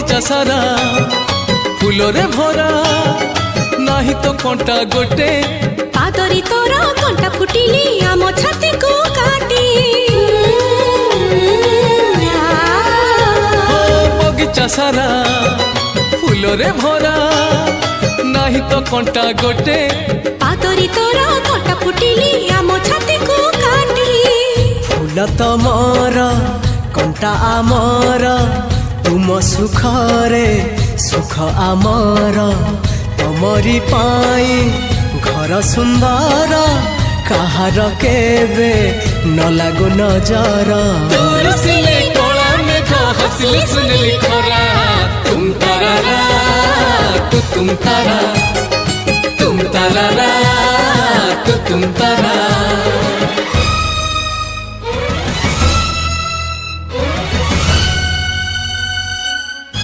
बगिचा सारा फूलरे भरा नाही तो कंटा गोटे पादरी तोरा कंटा फुटिली आम छाती को काटी बगिचा सारा फूलरे भरा नाही तो कंटा गोटे पादरी तोरा कंटा फुटिली आम छाती को काटी फूल तमर कंटा आमर तुम सुखरे सुख आमर तमरी पाई घर सुंदर कहार केबे न लागो नजर तोर सिले कोला में जो हंसली सुनली खरा तुम तारा तू तुम तारा